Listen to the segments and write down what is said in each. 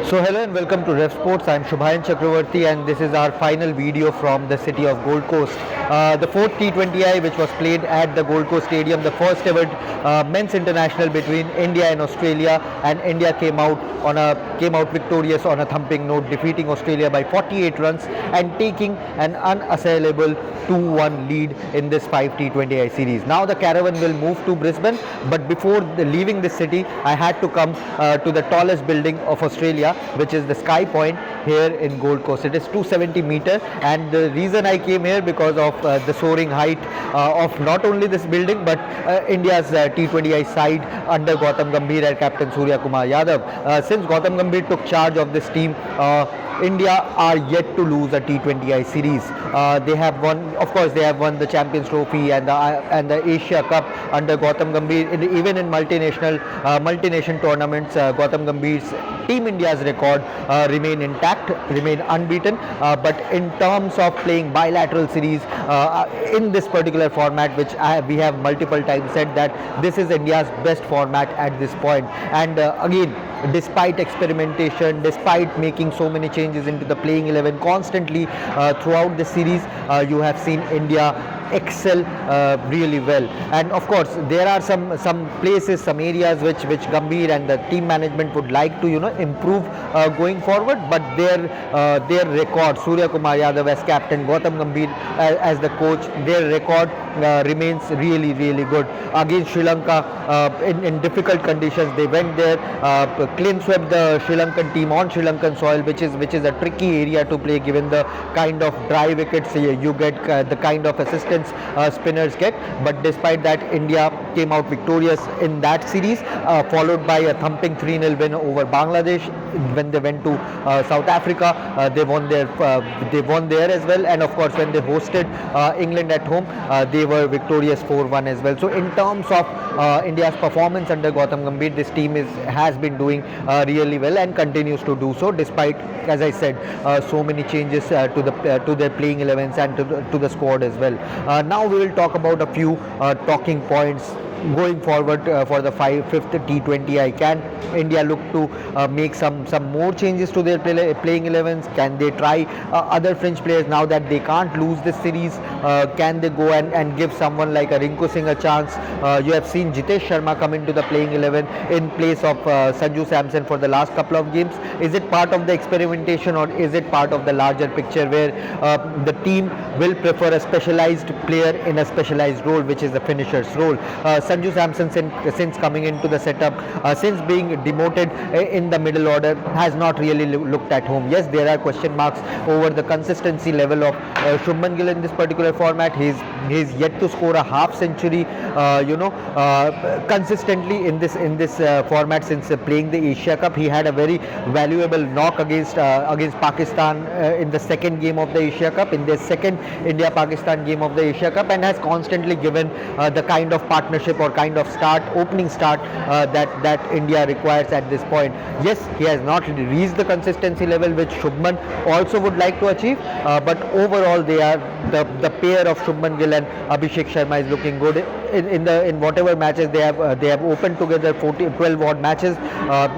So hello and welcome to Revsportz. I am Shubhayan Chakravarti and this is our final video from the city of Gold Coast. The fourth T20I which was played at the Gold Coast Stadium, the first ever men's international between India and Australia, and India came out victorious on a thumping note, defeating Australia by 48 runs and taking an unassailable 2-1 lead in this 5 T20I series. Now the caravan will move to Brisbane, but before leaving the city I had to come to the tallest building of Australia, which is the Sky Point here in Gold Coast. It is 270 meter, and the reason I came here because of the soaring height of not only this building but India's T20I side under Gautam Gambhir and captain Surya Kumar Yadav. Since Gautam Gambhir took charge of this team, India are yet to lose a T20I series. They have won, of course, they have won the Champions Trophy and the Asia Cup under Gautam Gambhir. Even in multi-nation tournaments, Gautam Gambhir's Team India's record remain intact, remain unbeaten. But in terms of playing bilateral series in this particular format, which we have multiple times said that this is India's best format at this point. And again, despite experimentation, despite making so many changes into the playing 11 constantly throughout the series, you have seen India excel really well. And of course there are some places, some areas which Gambhir and the team management would like to improve going forward, but their record, Surya Kumar Yadav as captain, Gautam Gambhir as the coach, their record remains really good. Against Sri Lanka in difficult conditions, they went there, clean swept the Sri Lankan team on Sri Lankan soil, which is a tricky area to play given the kind of dry wickets you get, the kind of assistance spinners get. But despite that, India came out victorious in that series, followed by a thumping 3-0 win over Bangladesh. When they went to South Africa, they won there as well, and of course when they hosted England at home, they were victorious 4-1 as well. So in terms of India's performance under Gautam Gambhir, this team has been doing really well and continues to do so, despite, as I said, so many changes to their playing 11s and to the squad as well. Now we will talk about a few talking points going forward for the fifth T20I. Can India look to make some more changes to their playing 11s? Can they try other French players now that they can't lose this series? Can they go and give someone like a Rinku Singh a chance? You have seen Jitesh Sharma come into the playing 11 in place of Sanju Samson for the last couple of games. Is it part of the experimentation, or is it part of the larger picture where the team will prefer a specialized player in a specialized role, which is the finisher's role? Sanju Samson, since coming into the setup, since being demoted in the middle order, has not really looked at home. Yes, there are question marks over the consistency level of Shubman Gill in this particular format. He's yet to score a half century consistently in this format since playing the Asia Cup. He had a very valuable knock against Pakistan in the second game of the Asia Cup, in their second India-Pakistan game of the Asia Cup, and has constantly given the kind of partnership or kind of opening start that India requires at this point. Yes, he has not reached the consistency level which Shubman also would like to achieve, but overall they are the pair of Shubman Gill and Abhishek Sharma is looking good in whatever matches they have opened together. 12 odd matches,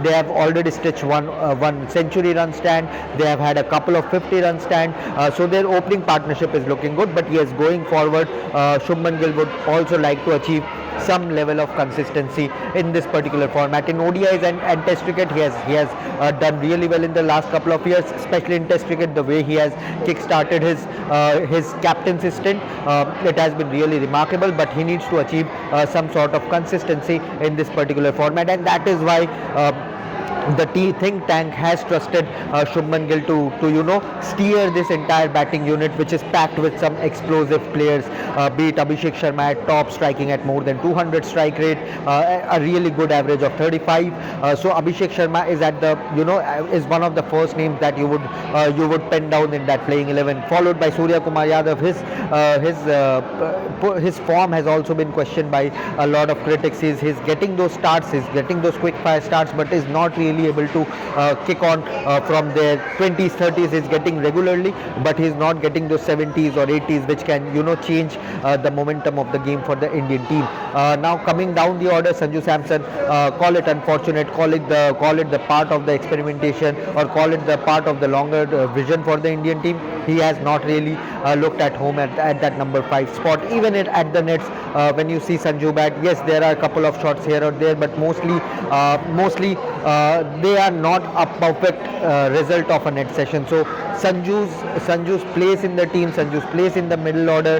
they have already stitched one century run stand. They have had a couple of 50 run stand, so their opening partnership is looking good. But yes, going forward, Shubman Gill would also like to achieve some level of consistency in this particular format. In ODIs and Test cricket, he has done really well in the last couple of years, especially in Test cricket. The way he has kick-started his captaincy stint, it has been really remarkable. But he needs to achieve some sort of consistency in this particular format, and that is why the think tank has trusted Shubman Gill to steer this entire batting unit, which is packed with some explosive players, be it Abhishek Sharma at top, striking at more than 200 strike rate, a really good average of 35. So Abhishek Sharma is at the is one of the first names that you would pen down in that playing 11, followed by Surya Kumar Yadav. His form has also been questioned by a lot of critics. He's getting those starts, he's getting those quick fire starts, but is not really really able to kick on from their 20s, 30s. He's getting regularly, but he's not getting those 70s or 80s, which can change the momentum of the game for the Indian team. Now coming down the order, Sanju Samson, call it unfortunate, call it the part of the experimentation, or call it the part of the longer vision for the Indian team. He has not really looked at home at that number 5 spot. Even at the nets, when you see Sanju bat, yes, there are a couple of shots here or there, but mostly they are not a perfect result of a net session. So Sanju's place in the team, Sanju's place in the middle order,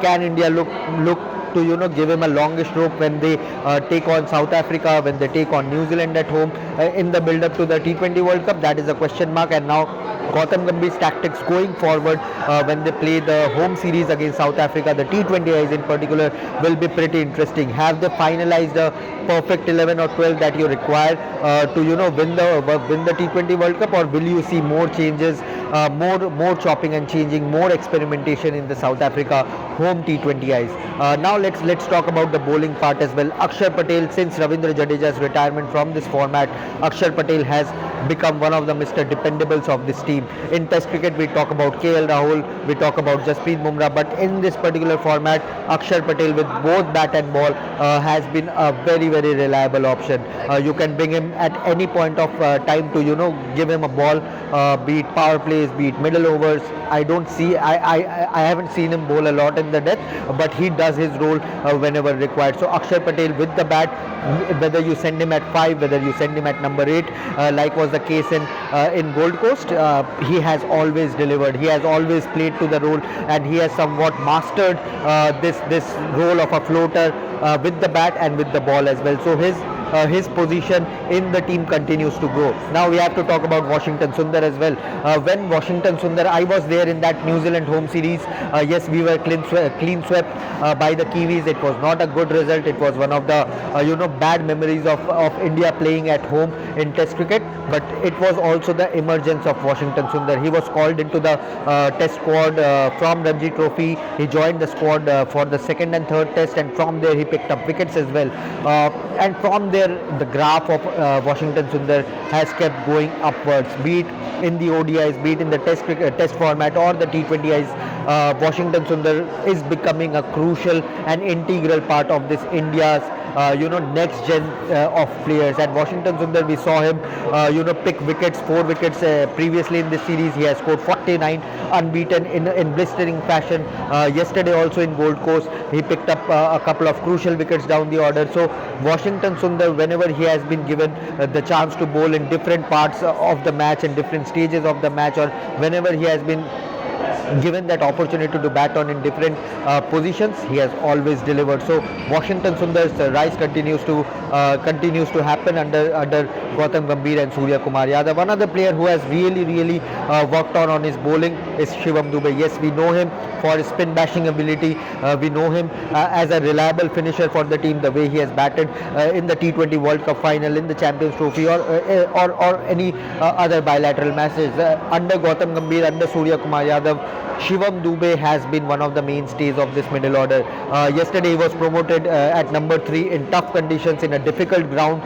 can India look to give him a longish rope when they take on South Africa, when they take on New Zealand at home in the build up to the T20 World Cup? That is a question mark. And now Gautam Gambhir's tactics going forward when they play the home series against South Africa, the T20Is in particular, will be pretty interesting. Have they finalized a perfect 11 or 12 that you require to win the T20 World Cup, or will you see more changes, more chopping and changing, more experimentation in the South Africa home T20Is? Now let's talk about the bowling part as well. Akshar Patel, since Ravindra Jadeja's retirement from this format, Akshar Patel has become one of the Mr. Dependables of this team. In Test cricket, we talk about KL Rahul, we talk about Jasprit Bumrah, but in this particular format, Akshar Patel with both bat and ball has been a very, very reliable option. You can bring him at any point of time to give him a ball, be it power plays, be it middle overs. I haven't seen him bowl a lot in the death, but he does his role whenever required. So Akshar Patel with the bat, whether you send him at 5, whether you send him at number 8, like was the case in Gold Coast, he has always delivered. He has always played to the role, and he has somewhat mastered this role of a floater with the bat and with the ball as well. So his position in the team continues to grow. Now we have to talk about Washington Sundar as well. When Washington Sundar, I was there in that New Zealand home series. Yes, we were clean swept by the Kiwis. It was not a good result. It was one of the bad memories of India playing at home in Test cricket. But it was also the emergence of Washington Sundar. He was called into the Test squad from Ranji Trophy. He joined the squad for the second and third Test, and from there he picked up wickets as well. And from there, the graph of Washington Sundar has kept going upwards, be it in the ODIs, be it in the Test format or the T20Is. Washington Sundar is becoming a crucial and integral part of this India's next gen of players. And Washington Sundar, we saw him pick wickets, 4 wickets previously in this series. He has scored 49 unbeaten in blistering fashion. Yesterday also in Gold Coast, he picked up a couple of crucial wickets down the order. So Washington Sundar, whenever he has been given the chance to bowl in different parts of the match, in different stages of the match, or whenever he has been given that opportunity to bat on in different positions, he has always delivered. So Washington Sundar's rise continues to happen under Gautam Gambhir and Surya Kumar Yadav. One other player who has really worked on his bowling is Shivam Dube. Yes, we know him for his spin bashing ability. We know him as a reliable finisher for the team, the way he has batted in the T20 World Cup final, in the Champions Trophy, or any other bilateral matches. Under Gautam Gambhir, under Surya Kumar Yadav, Shivam Dube has been one of the mainstays of this middle order. Yesterday he was promoted at number 3 in tough conditions, in a difficult ground.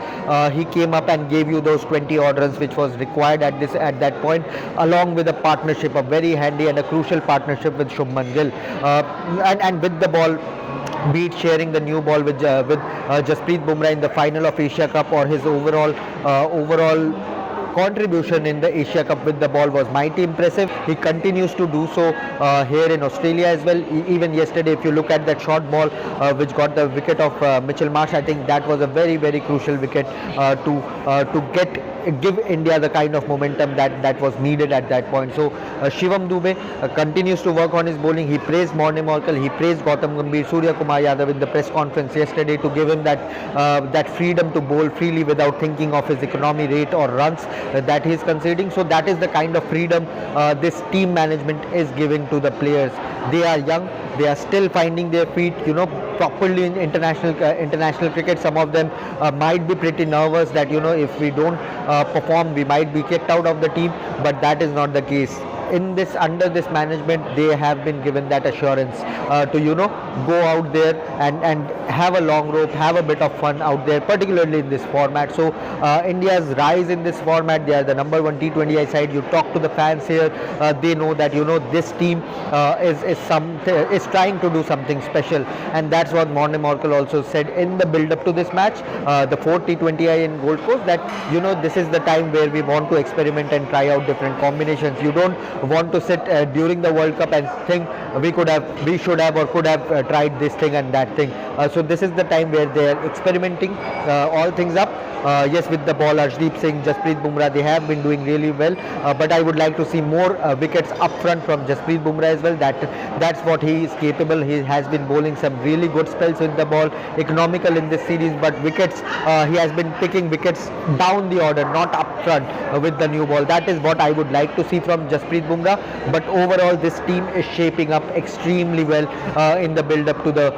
He came up and gave you those 20 odd runs which was required at that point, along with a partnership, a very handy and a crucial partnership with Shubman Gill, and with the ball, be it sharing the new ball with Jasprit Bumrah in the final of Asia Cup, or his overall contribution in the Asia Cup with the ball was mighty impressive. He continues to do so here in Australia as well. Even yesterday, if you look at that short ball which got the wicket of Mitchell Marsh, I think that was a very crucial wicket to give India the kind of momentum that was needed at that point. So Shivam Dube continues to work on his bowling. He praised Morne Morkel, he praised Gautam Gambhir, Surya Kumar Yadav in the press conference yesterday to give him that freedom to bowl freely without thinking of his economy rate or runs that he is conceding. So that is the kind of freedom this team management is giving to the players. They are young, they are still finding their feet properly in international cricket. Some of them might be pretty nervous that if we don't perform, we might be kicked out of the team, but that is not the case. in this under this management, they have been given that assurance to go out there and have a long rope, have a bit of fun out there, particularly in this format. So India's rise in this format, they are the number one T20I side. You talk to the fans here, they know that this team is trying to do something special, and that's what Morne Morkel also said in the build up to this match, the fourth T20I in Gold Coast, that this is the time where we want to experiment and try out different combinations. You don't want to sit during the World Cup and think we should have or could have tried this thing and that thing. So this is the time where they are experimenting all things up. Yes, with the ball, Arshdeep Singh, Jasprit Bumrah, they have been doing really well, but I would like to see more wickets up front from Jasprit Bumrah as well. That's what he is capable. He has been bowling some really good spells with the ball, economical in this series, but wickets, he has been picking wickets down the order, not up front with the new ball. That is what I would like to see from Jasprit Bumrah, but overall this team is shaping up extremely well in the build up to the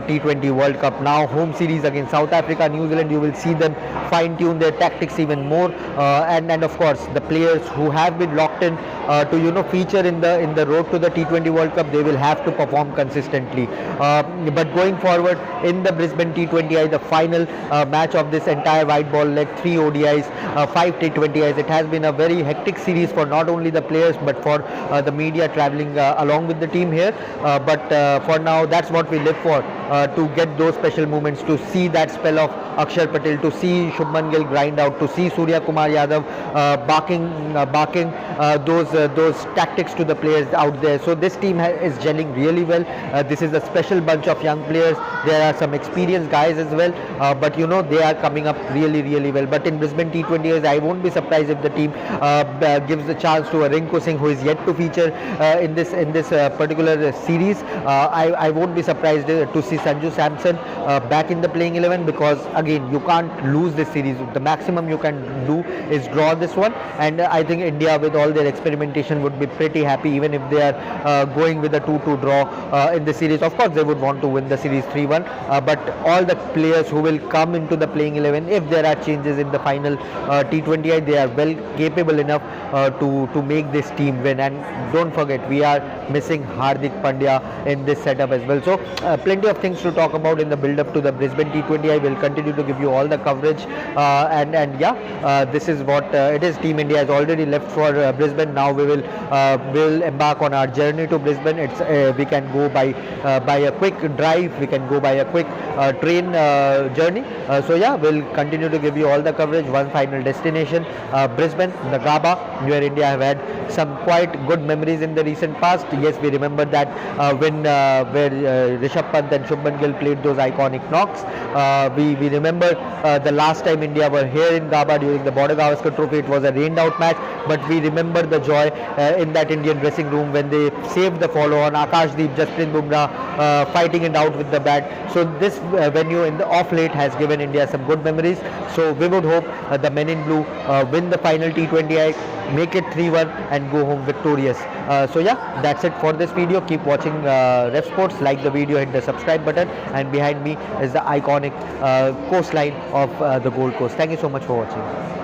T20 World Cup. Now home series against South Africa, New Zealand, you will see them fine-tune their tactics even more, and of course the players who have been locked in to feature in the road to the T20 World Cup, they will have to perform consistently. But going forward in the Brisbane T20I, the final match of this entire white ball leg, 3 ODIs, 5 T20Is, it has been a very hectic series for not only the players but for the media travelling along with the team here. But for now, that's what we live for, to get those special moments, to see that spell of Akshar Patel, to see Shubman Gill grind out, to see Surya Kumar Yadav barking those tactics to the players out there. So this team is gelling really well. This is a special bunch of young players. There are some experienced guys as well, but they are coming up really well. But in Brisbane T20Is, I won't be surprised if the team gives the chance to a Rinku Singh, who is yet to feature in this particular series. I won't be surprised to see Sanju Samson back in the playing 11, because again, you can't lose this series. The maximum you can do is draw this one, and I think India, with all their experimentation, would be pretty happy even if they are going with a 2-2 draw in the series. Of course, they would want to win the series 3-1, but all the players who will come into the playing 11, if there are changes in the final T20I, they are well capable enough to make this team win. And don't forget, we are missing Hardik Pandya in this setup as well. So plenty of things to talk about in the build up to the Brisbane T20I. Will continue to give you all the coverage, and yeah, this is what it is. Team India has already left for Brisbane. Now we will embark on our journey to Brisbane. We can go by a quick drive, we can go by a quick train journey. So yeah, we'll continue to give you all the coverage. One final destination, Brisbane, the Gabba, where India have had some quite good memories in the recent past. Yes, we remember that when where Rishabh Pant and Shubman Gill played those iconic knocks. We remember the last time India were here in Gabba during the Border Gavaskar Trophy. It was a rained out match, but we remember the joy in that Indian dressing room when they saved the follow on. Akashdeep, Jasprit Bumrah fighting it out with the bat. So this venue in the off late has given India some good memories. So we would hope the men in blue win the final T20I, make it 3-1 and go home victorious. So yeah, that's it for this video. Keep watching Revsportz. Like the video, hit the subscribe button, and behind me is the iconic coastline of the Gold Coast. Thank you so much for watching.